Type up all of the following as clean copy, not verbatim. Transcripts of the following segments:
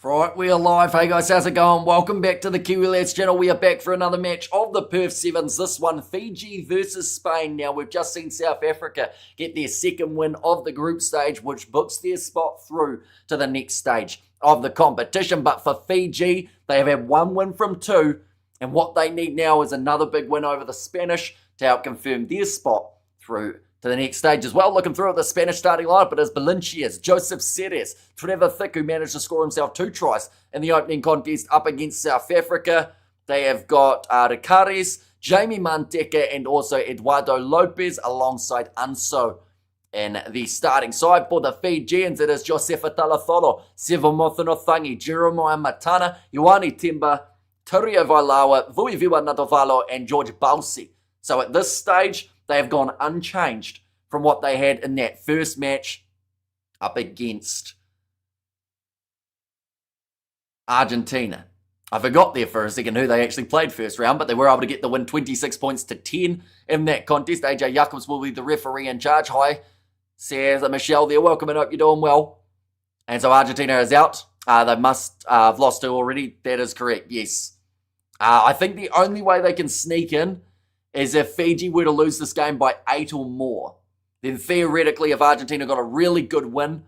Right, we are live. Hey guys, how's it going? Welcome back to the Kiwi Lads channel. We are back for another match of the Perth Sevens. This one, Fiji versus Spain. Now, we've just seen South Africa get their second win of the group stage, which books their spot through to the next stage of the competition. But for Fiji, they have had one win from two, and what they need now is another big win over the Spanish to help confirm their spot through to the next stage as well. Looking through at the Spanish starting lineup, it is Valencias, Joseph Ceres, Trevor Thick, who managed to score himself 2 tries in the opening contest up against South Africa. They have got Ricares, Jamie Manteca, and also Eduardo Lopez alongside Anso. In the starting side for the Fijians, it is Josefa Talatholo, Sevo Mothanothangi, Jeremiah Matana, Ioane Timba, Turio Vailawa, Vuiviwa Nadovalo, and George Balsi. So at this stage, they have gone unchanged from what they had in that first match up against Argentina. I forgot there for a second who they actually played first round, but they were able to get the win 26 points to 10 in that contest. AJ Jacobs will be the referee in charge. Hi, says Michelle there. Welcome and hope you're doing well. And so Argentina is out. They must have lost 2 already. That is correct, yes. I think the only way they can sneak in is if Fiji were to lose this game by 8 or more. Then theoretically, if Argentina got a really good win,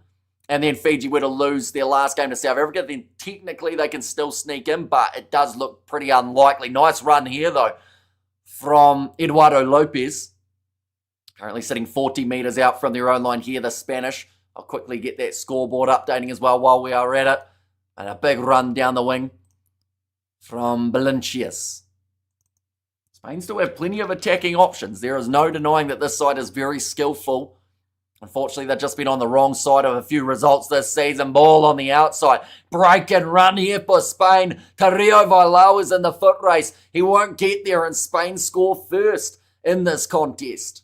and then Fiji were to lose their last game to South Africa, then technically they can still sneak in, but it does look pretty unlikely. Nice run here, though, from Eduardo Lopez. Currently sitting 40 metres out from their own line here, the Spanish. I'll quickly get that scoreboard updating as well while we are at it. And a big run down the wing from Valencias. Spain still have plenty of attacking options. There is no denying that this side is very skillful. Unfortunately, they've just been on the wrong side of a few results this season. Ball on the outside. Break and run here for Spain. Turio Vailau is in the foot race. He won't get there, and Spain score first in this contest.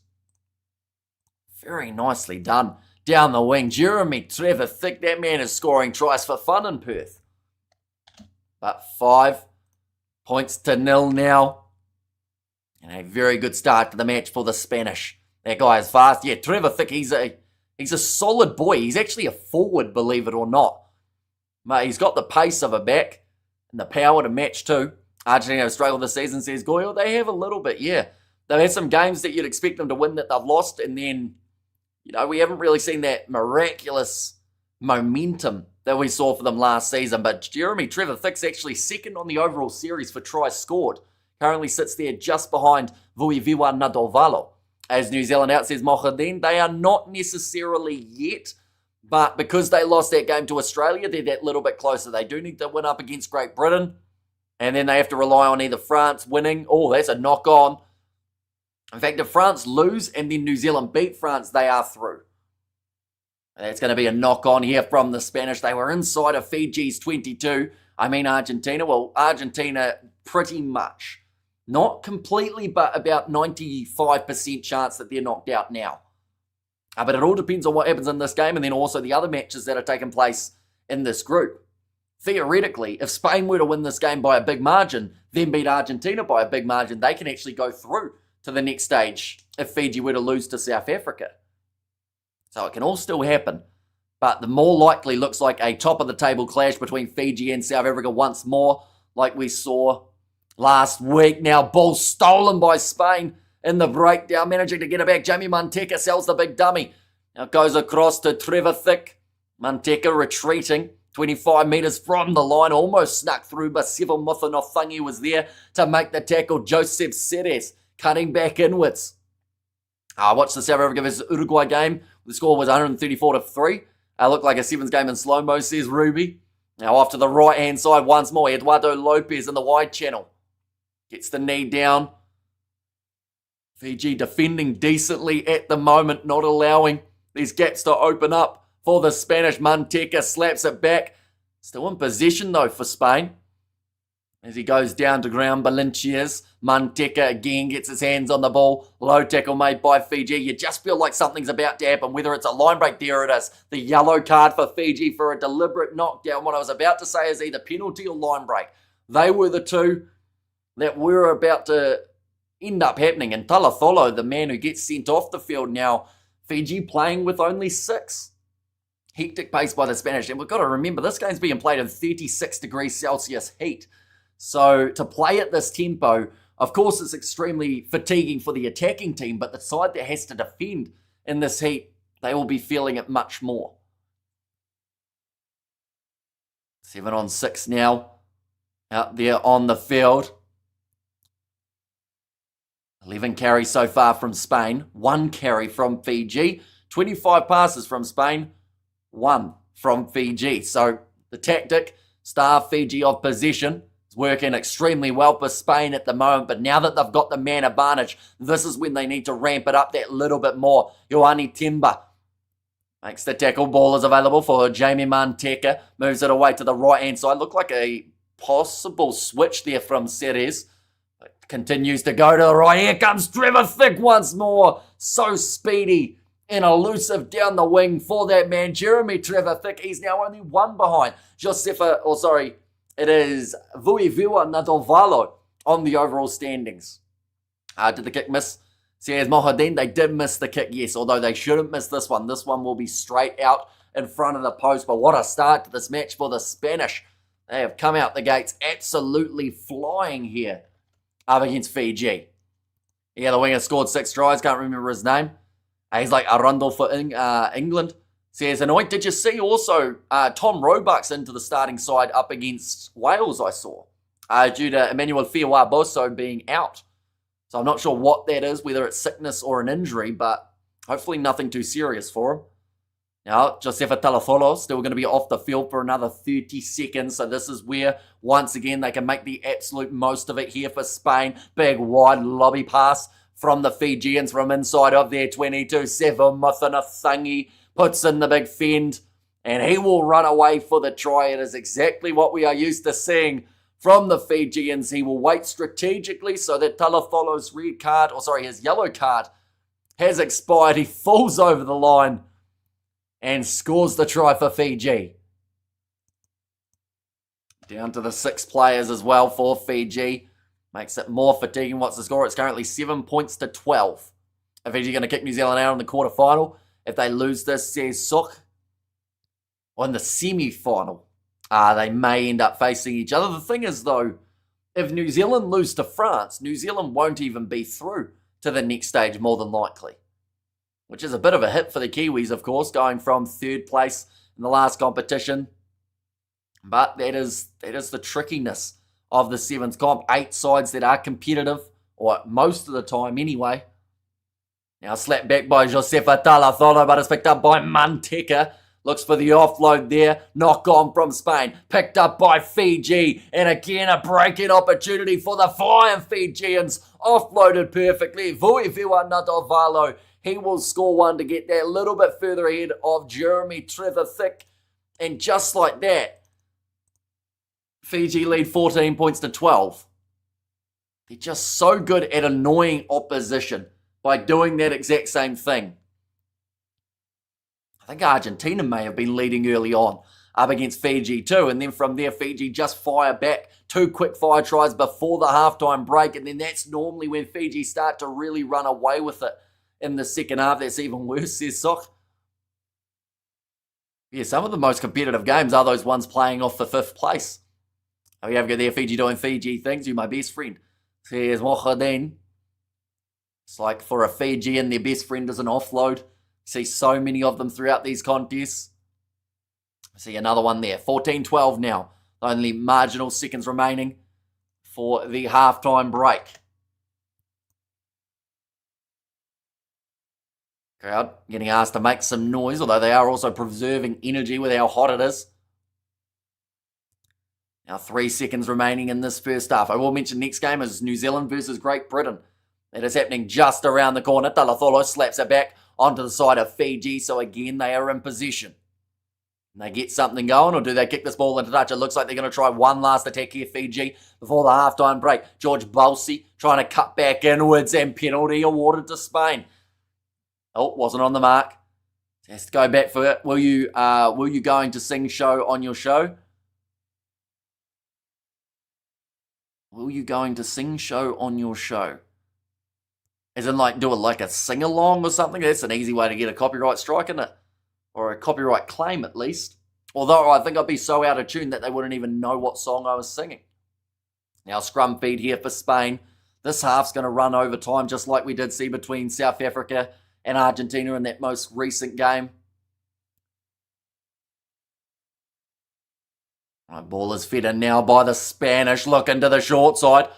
Very nicely done down the wing. Jeremy Trevor Thick, that man is scoring tries for fun in Perth. But 5 points to 0 now. And a very good start to the match for the Spanish. That guy is fast. Yeah, Trevor Thick, he's a solid boy. He's actually a forward, believe it or not. But he's got the pace of a back and the power to match too. Argentina have struggled this season, says Goyle. They have a little bit, yeah. They've had some games that you'd expect them to win that they've lost, and then, we haven't really seen that miraculous momentum that we saw for them last season. But Jeremy Trevor Thick's actually second on the overall series for tries scored. Currently sits there just behind Vuiviwa Nadovalo. As New Zealand out, says Mohadin, they are not necessarily yet, but because they lost that game to Australia, they're that little bit closer. They do need to win up against Great Britain, and then they have to rely on either France winning. Oh, that's a knock-on. In fact, if France lose and then New Zealand beat France, they are through. That's going to be a knock-on here from the Spanish. They were inside of Fiji's 22. Argentina. Well, Argentina pretty much. Not completely, but about 95% chance that they're knocked out now. But it all depends on what happens in this game and then also the other matches that are taking place in this group. Theoretically, if Spain were to win this game by a big margin, then beat Argentina by a big margin, they can actually go through to the next stage if Fiji were to lose to South Africa. So it can all still happen. But the more likely looks like a top-of-the-table clash between Fiji and South Africa once more, like we saw last week. Now, ball stolen by Spain in the breakdown, managing to get it back. Jamie Manteca sells the big dummy. Now it goes across to Trevor Thick. Manteca retreating 25 metres from the line, almost snuck through, but Sevo Mothanothangi was there to make the tackle. Joseph Ceres cutting back inwards. I watched the South Africa versus Uruguay game. The score was 134-3. Looked like a Sevens game in slow-mo, says Ruby. Now off to the right-hand side once more. Eduardo Lopez in the wide channel. Gets the knee down. Fiji defending decently at the moment, not allowing these gaps to open up for the Spanish. Manteca slaps it back. Still in possession though for Spain. As he goes down to ground, Valencias. Manteca again gets his hands on the ball. Low tackle made by Fiji. You just feel like something's about to happen, whether it's a line break. There it is. The yellow card for Fiji for a deliberate knockdown. What I was about to say is either penalty or line break. They were the two that were about to end up happening. And Talatholo, the man who gets sent off the field now, Fiji playing with only 6. hectic pace by the Spanish. And we've got to remember, this game's being played in 36 degrees Celsius heat. So to play at this tempo, of course, it's extremely fatiguing for the attacking team, but the side that has to defend in this heat, they will be feeling it much more. 7-on-6 now, out there on the field. 11 carries so far from Spain, 1 carry from Fiji, 25 passes from Spain, 1 from Fiji. So the tactic, starve Fiji of possession, is working extremely well for Spain at the moment, but now that they've got the man advantage, this is when they need to ramp it up that little bit more. Ioane Timba makes the tackle, ball is available for Jamie Manteka, moves it away to the right-hand side. Looked like a possible switch there from Ceres. Continues to go to the right. Here comes Trevor Thick once more. So speedy and elusive down the wing for that man, Jeremy Trevor Thick. He's now only 1 behind it is Vuiviwa Nadovalo on the overall standings. Did the kick miss? Says Mohadin, they did miss the kick, yes, although they shouldn't miss this one. This one will be straight out in front of the post. But what a start to this match for the Spanish. They have come out the gates absolutely flying here up against Fiji. Yeah, the winger scored 6 tries. Can't remember his name. He's like Arundel for England. Says, Anoint, did you see also Tom Roebuck's into the starting side up against Wales, I saw, due to Emmanuel Fiawa-Boso being out. So I'm not sure what that is, whether it's sickness or an injury, but hopefully nothing too serious for him. Now, Josefa Talafolo still going to be off the field for another 30 seconds. So this is where, once again, they can make the absolute most of it here for Spain. Big, wide lobby pass from the Fijians from inside of their 22. Seven Muthanathangi puts in the big fend, and he will run away for the try. It is exactly what we are used to seeing from the Fijians. He will wait strategically so that Talafolo's his yellow card has expired. He falls over the line and scores the try for Fiji. Down to the 6 players as well for Fiji. Makes it more fatiguing. What's the score? It's currently 7 points to 12. Are Fiji going to kick New Zealand out in the quarterfinal? If they lose this, says Sok, or in the semi-final, they may end up facing each other. The thing is, though, if New Zealand lose to France, New Zealand won't even be through to the next stage, more than likely. Which is a bit of a hit for the Kiwis, of course, going from 3rd place in the last competition. But that is the trickiness of the Sevens comp. 8 sides that are competitive, or most of the time anyway. Now slapped back by Josefa Talatholo, but it's picked up by Manteka. Looks for the offload there. Knock on from Spain. Picked up by Fiji. And again, a break-in opportunity for the Flying Fijians. Offloaded perfectly. Vuiviwa Nadovalo. He will score one to get that a little bit further ahead of Jeremy Trevor Thick. And just like that, Fiji lead 14 points to 12. They're just so good at annoying opposition by doing that exact same thing. I think Argentina may have been leading early on up against Fiji too. And then from there, Fiji just fire back 2 quick fire tries before the halftime break. And then that's normally when Fiji start to really run away with it in the second half. That's even worse, says Sok. Yeah, some of the most competitive games are those ones playing off the 5th place. Oh, you have a go there, Fiji doing Fiji things. You're my best friend. Says Mohadin. It's like for a Fijian, their best friend is an offload. See so many of them throughout these contests. See another one there. 14-12 now. Only marginal seconds remaining for the halftime break. Crowd getting asked to make some noise, although they are also preserving energy with how hot it is. Now 3 seconds remaining in this first half. I will mention next game is New Zealand versus Great Britain. It is happening just around the corner. Talatholo slaps it back onto the side of Fiji. So again, they are in position. And they get something going, or do they kick this ball into touch? It looks like they're going to try one last attack here, Fiji, before the halftime break. George Balsi trying to cut back inwards, and penalty awarded to Spain. Oh, wasn't on the mark. Has to go back for it. Will you going to sing show on your show? Will you going to sing show on your show? As in, like, do it like a sing-along or something? That's an easy way to get a copyright strike, isn't it? or a copyright claim at least. Although I think I'd be so out of tune that they wouldn't even know what song I was singing. Now scrum feed here for Spain. This half's going to run over time just like we did see between South Africa and Argentina in that most recent game. Ball is fed in now by the Spanish. Look into the short side.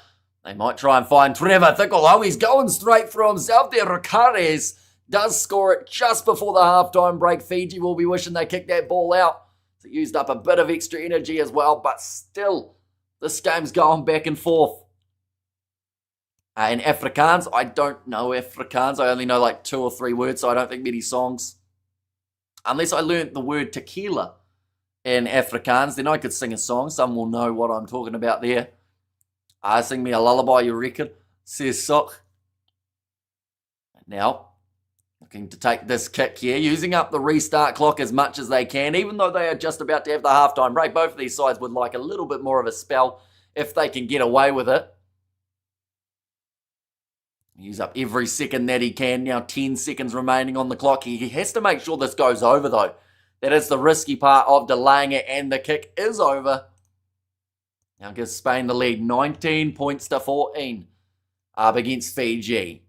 They might try and find Trevor Thickle. Oh, he's going straight through himself there. Ricares does score it just before the halftime break. Fiji will be wishing they kicked that ball out. It used up a bit of extra energy as well, but still, this game's going back and forth. In Afrikaans, I don't know Afrikaans. I only know like 2 or 3 words, so I don't think many songs. Unless I learnt the word tequila in Afrikaans, then I could sing a song. Some will know what I'm talking about there. Sing me a lullaby, you reckon? Says Sok. Now, looking to take this kick here, using up the restart clock as much as they can, even though they are just about to have the halftime break. Both of these sides would like a little bit more of a spell if they can get away with it. Use up every second that he can. Now 10 seconds remaining on the clock. He has to make sure this goes over, though. That is the risky part of delaying it, and the kick is over. Now gives Spain the lead, 19 points to 14 up against Fiji.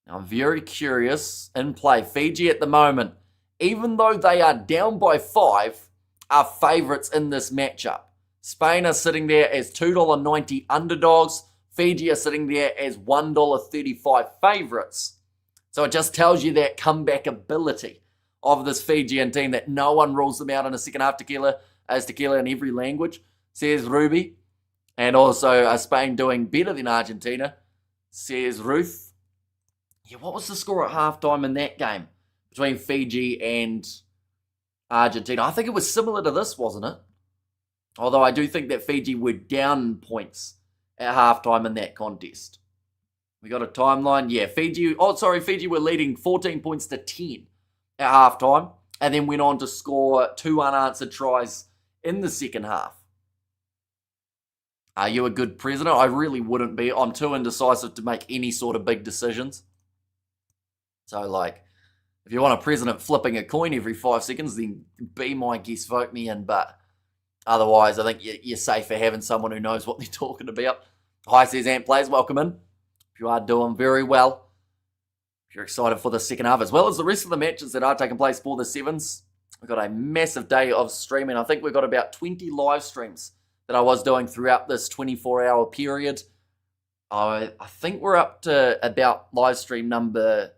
Now I'm very curious in play. Fiji at the moment, even though they are down by 5, are favourites in this matchup. Spain are sitting there as $2.90 underdogs. Fiji are sitting there as $1.35 favourites. So it just tells you that comeback ability of this Fijian team, that no one rules them out in the second half. Tequila in every language, says Ruby. And also Spain doing better than Argentina, says Ruth. Yeah, what was the score at halftime in that game between Fiji and Argentina? I think it was similar to this, wasn't it? Although I do think that Fiji were down points at halftime in that contest. We got a timeline. Yeah, Fiji were leading 14 points to 10 at halftime, and then went on to score 2 unanswered tries in the second half. Are you a good president? I really wouldn't be. I'm too indecisive to make any sort of big decisions. So, like, if you want a president flipping a coin every 5 seconds, then be my guest, vote me in. But otherwise, I think you're safe for having someone who knows what they're talking about. Hi, says Ant Plays. Welcome in. If you are doing very well, if you're excited for the second half, as well as the rest of the matches that are taking place for the Sevens, we've got a massive day of streaming. I think we've got about 20 live streams that I was doing throughout this 24-hour period. I think we're up to about live stream number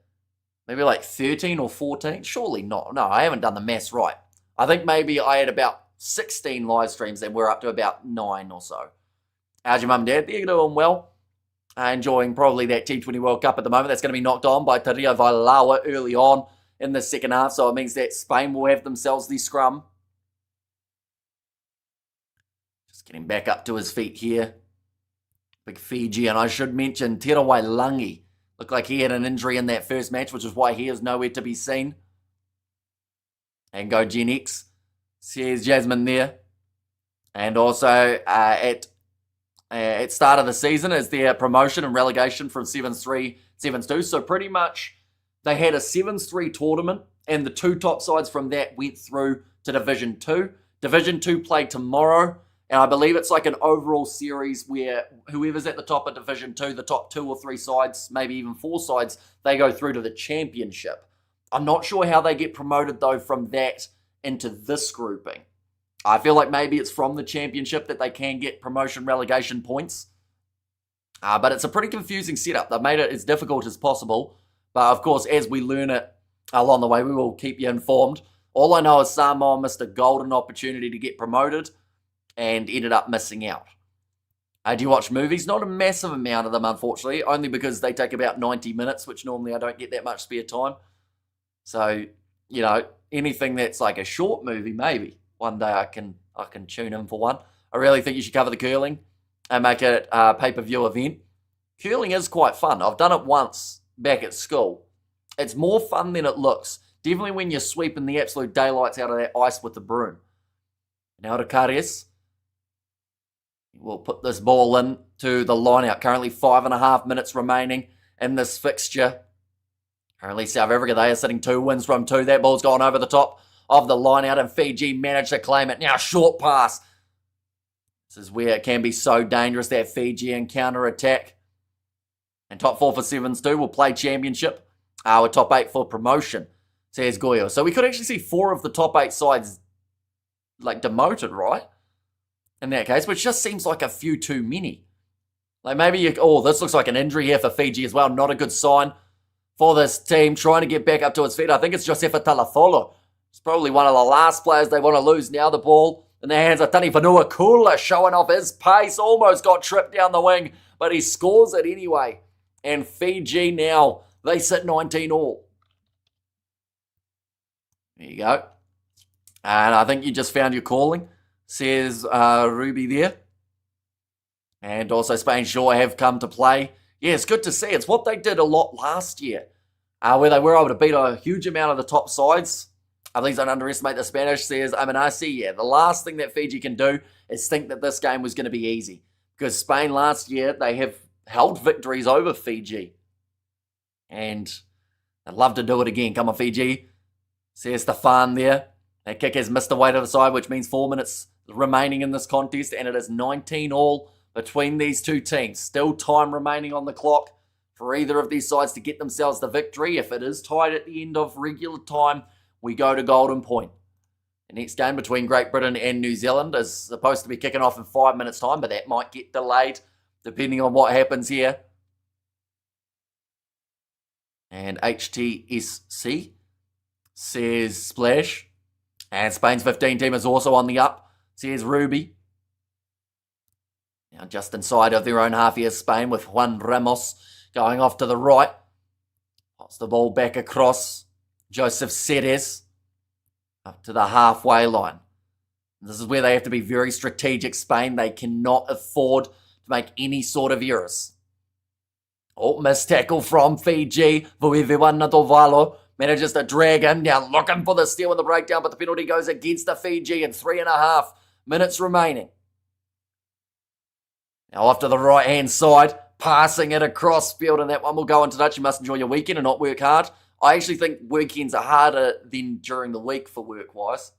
maybe like 13 or 14. Surely not. No, I haven't done the maths right. I think maybe I had about 16 live streams and we're up to about 9 or so. How's your mum and dad? They're doing well. Enjoying probably that T20 World Cup at the moment. That's going to be knocked on by Taria Vailawa early on in the second half. So it means that Spain will have themselves the scrum. Just getting back up to his feet here. Big Fiji. And I should mention Terawai Langi. Looked like he had an injury in that first match, which is why he is nowhere to be seen. And go Gen X. Says Jasmine there. And also at start of the season is their promotion and relegation from Sevens 3, Sevens 2. So pretty much they had a Sevens 3 tournament, and the 2 top sides from that went through to Division 2. Division 2 played tomorrow, and I believe it's like an overall series where whoever's at the top of Division 2, the top 2 or 3 sides, maybe even 4 sides, they go through to the championship. I'm not sure how they get promoted, though, from that into this grouping. I feel like maybe it's from the championship that they can get promotion relegation points. But it's a pretty confusing setup. They've made it as difficult as possible. But of course, as we learn it along the way, we will keep you informed. All I know is Samoa missed a golden opportunity to get promoted and ended up missing out. Do you watch movies? Not a massive amount of them, unfortunately, only because they take about 90 minutes, which normally I don't get that much spare time. So, you know, anything that's like a short movie, maybe. One day I can tune in for one. I really think you should cover the curling and make it a pay-per-view event. Curling is quite fun. I've done it once back at school. It's more fun than it looks. Definitely when you're sweeping the absolute daylights out of that ice with the broom. Now to Karies. We'll put this ball in to the line out. Currently 5.5 minutes remaining in this fixture. Currently, South Africa, they are sitting 2 wins from 2. That ball's gone over the top of the line out, and Fiji managed to claim it. Now, short pass. This is where it can be so dangerous, that Fijian counter-attack. And top 4 for Sevens too will play championship. With top 8 for promotion, says Goyo. So we could actually see 4 of the top 8 sides demoted, right? In that case, which just seems like a few too many. Maybe this looks like an injury here for Fiji as well. Not a good sign for this team trying to get back up to its feet. I think it's Josefa Talafolo. It's probably one of the last players they want to lose now. The ball in the hands of Tani Vanua Kula, showing off his pace. Almost got tripped down the wing, but he scores it anyway. And Fiji now, they sit 19 all. There you go. And I think you just found your calling, says Ruby there. And also Spain sure have come to play. Yeah, it's good to see. It's what they did a lot last year, where they were able to beat a huge amount of the top sides. Please don't underestimate the Spanish, says Amanasi. Yeah, the last thing that Fiji can do is think that this game was going to be easy. Because Spain last year, they have held victories over Fiji. And I'd love to do it again. Come on, Fiji, says Stefan there. That kick has missed away to the side, which means 4 minutes remaining in this contest. And it is 19 all between these two teams. Still time remaining on the clock for either of these sides to get themselves the victory. If it is tied at the end of regular time, we go to Golden Point. The next game between Great Britain and New Zealand is supposed to be kicking off in 5 minutes' time, but that might get delayed depending on what happens here. And HTSC says Splash. And Spain's 15 team is also on the up, says Ruby. Now just inside of their own half here, Spain, with Juan Ramos going off to the right. Pops the ball back across. Joseph Ceres up to the halfway line. This is where they have to be very strategic, Spain. They cannot afford to make any sort of errors. Missed tackle from Fiji. Vuiviwa Nadovalo manages to drag him. Now looking for the steal in the breakdown, but the penalty goes against the Fiji and 3.5 minutes remaining. Now off to the right-hand side, passing it across field, and that one will go into touch. You must enjoy your weekend and not work hard. I actually think weekends are harder than during the week for work-wise.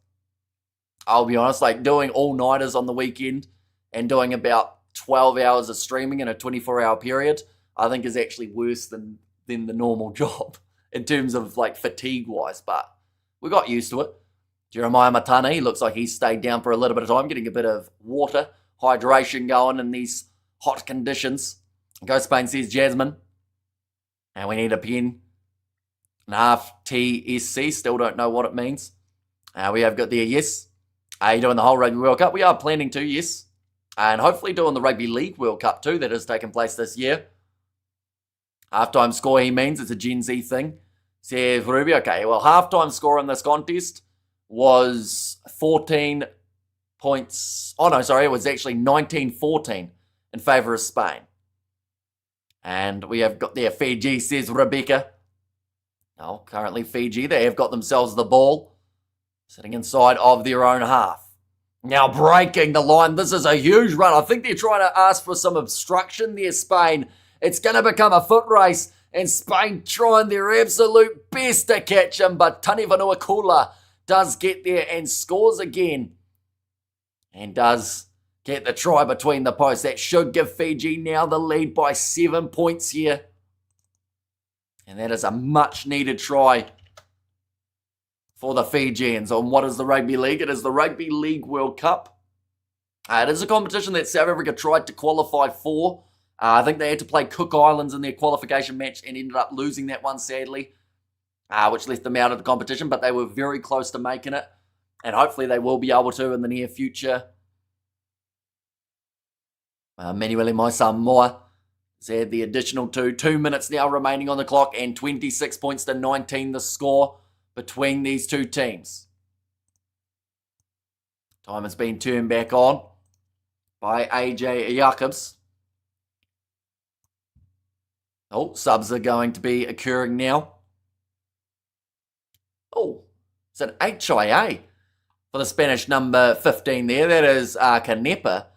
I'll be honest, doing all-nighters on the weekend and doing about 12 hours of streaming in a 24-hour period, I think is actually worse than the normal job in terms of fatigue-wise, but we got used to it. Jeremiah Matana, he looks like he's stayed down for a little bit of time, getting a bit of water, hydration going in these hot conditions. Go Spain, says Jasmine. And we need a pen. An half TSC, still don't know what it means. We have got there, yes. Are you doing the whole Rugby World Cup? We are planning to, yes. And hopefully doing the Rugby League World Cup too, that has taken place this year. Halftime score, he means, it's a Gen Z thing. Says Ruby, okay, well, halftime score in this contest was 14 points. Oh, no, sorry, it was actually 19-14 in favour of Spain. And we have got there Fiji, says Rebecca. No, currently Fiji, they have got themselves the ball, sitting inside of their own half. Now breaking the line, this is a huge run. I think they're trying to ask for some obstruction there, Spain. It's going to become a foot race, and Spain trying their absolute best to catch him, but Tani Vanuakula does get there and scores again. And does get the try between the posts. That should give Fiji now the lead by 7 points here. And that is a much-needed try for the Fijians. On what is the Rugby League? It is the Rugby League World Cup. It is a competition that South Africa tried to qualify for. I think they had to play Cook Islands in their qualification match and ended up losing that one, sadly, which left them out of the competition. But they were very close to making it. And hopefully they will be able to in the near future. Manuel Moisamoa has had the additional 2 minutes now remaining on the clock, and 26 points to 19 the score between these two teams. Time has been turned back on by AJ Jacobs. Subs are going to be occurring now. It's an HIA for the Spanish number 15 there. That is Canepa.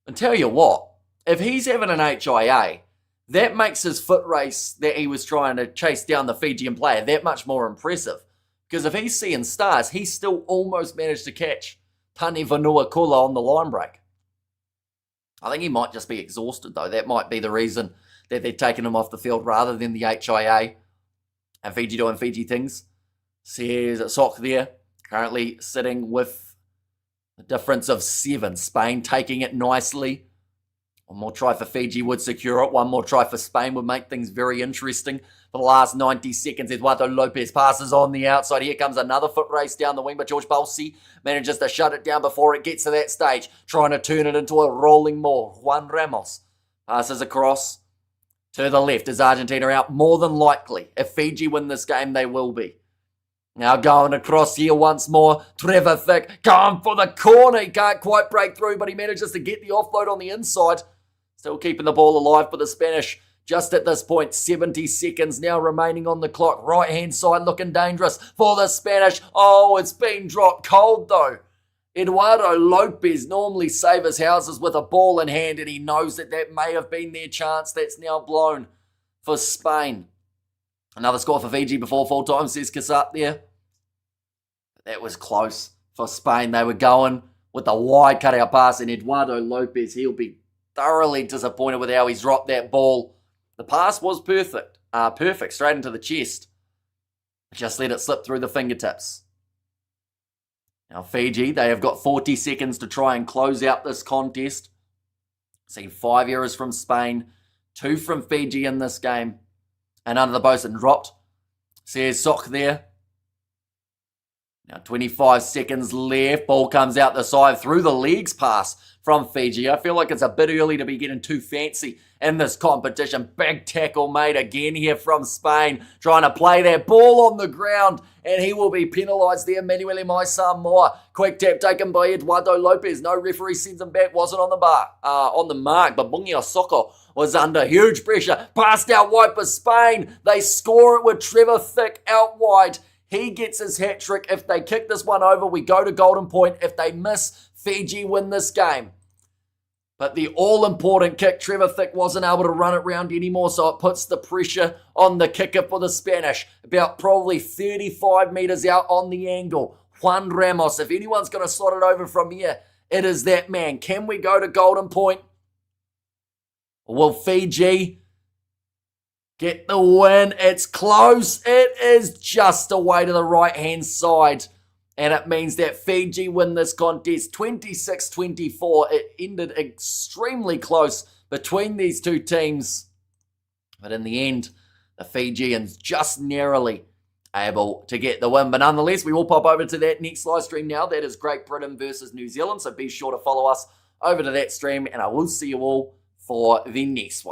And tell you what, if he's having an HIA, that makes his foot race that he was trying to chase down the Fijian player that much more impressive. Because if he's seeing stars, he still almost managed to catch Tani Vanua Kula on the line break. I think he might just be exhausted, though. That might be the reason that they're taking him off the field rather than the HIA and Fiji doing Fiji things. Says Sock there, currently sitting with a difference of 7. Spain taking it nicely. One more try for Fiji would secure it. One more try for Spain would make things very interesting. For the last 90 seconds, Eduardo Lopez passes on the outside. Here comes another foot race down the wing, but George Balsi manages to shut it down before it gets to that stage, trying to turn it into a rolling maul. Juan Ramos passes across to the left. Is Argentina out? More than likely. If Fiji win this game, they will be. Now going across here once more. Trevor Thick going for the corner. He can't quite break through, but he manages to get the offload on the inside. Still keeping the ball alive for the Spanish. Just at this point, 70 seconds now remaining on the clock. Right-hand side looking dangerous for the Spanish. Oh, it's been dropped cold though. Eduardo Lopez normally save his houses with a ball in hand, and he knows that that may have been their chance. That's now blown for Spain. Another score for Fiji before full time, says Kasap there. That was close for Spain. They were going with the wide cutout pass, and Eduardo Lopez, he'll be thoroughly disappointed with how he's dropped that ball. The pass was perfect, straight into the chest. Just let it slip through the fingertips. Now Fiji, they have got 40 seconds to try and close out this contest. Seen 5 errors from Spain, 2 from Fiji in this game. And under the bosun dropped. Says Sock there. Now 25 seconds left. Ball comes out the side through the legs pass from Fiji. I feel like it's a bit early to be getting too fancy in this competition. Big tackle made again here from Spain. Trying to play that ball on the ground. And he will be penalised there. Manuel Maisa-Moa. Quick tap taken by Eduardo Lopez. No referee sends him back. Wasn't on the mark. But Bungi Osoko was under huge pressure. Passed out wide for Spain. They score it with Trevor Thick out wide. He gets his hat trick. If they kick this one over, we go to golden point. If they miss, Fiji win this game. But the all-important kick, Trevor Thick wasn't able to run it round anymore, so it puts the pressure on the kicker for the Spanish. About probably 35 metres out on the angle. Juan Ramos, if anyone's going to slot it over from here, it is that man. Can we go to golden point? Will Fiji get the win? It's close. It is just away to the right-hand side. And it means that Fiji win this contest 26-24. It ended extremely close between these two teams. But in the end, the Fijians just narrowly able to get the win. But nonetheless, we will pop over to that next live stream now. That is Great Britain versus New Zealand. So be sure to follow us over to that stream. And I will see you all for the next one.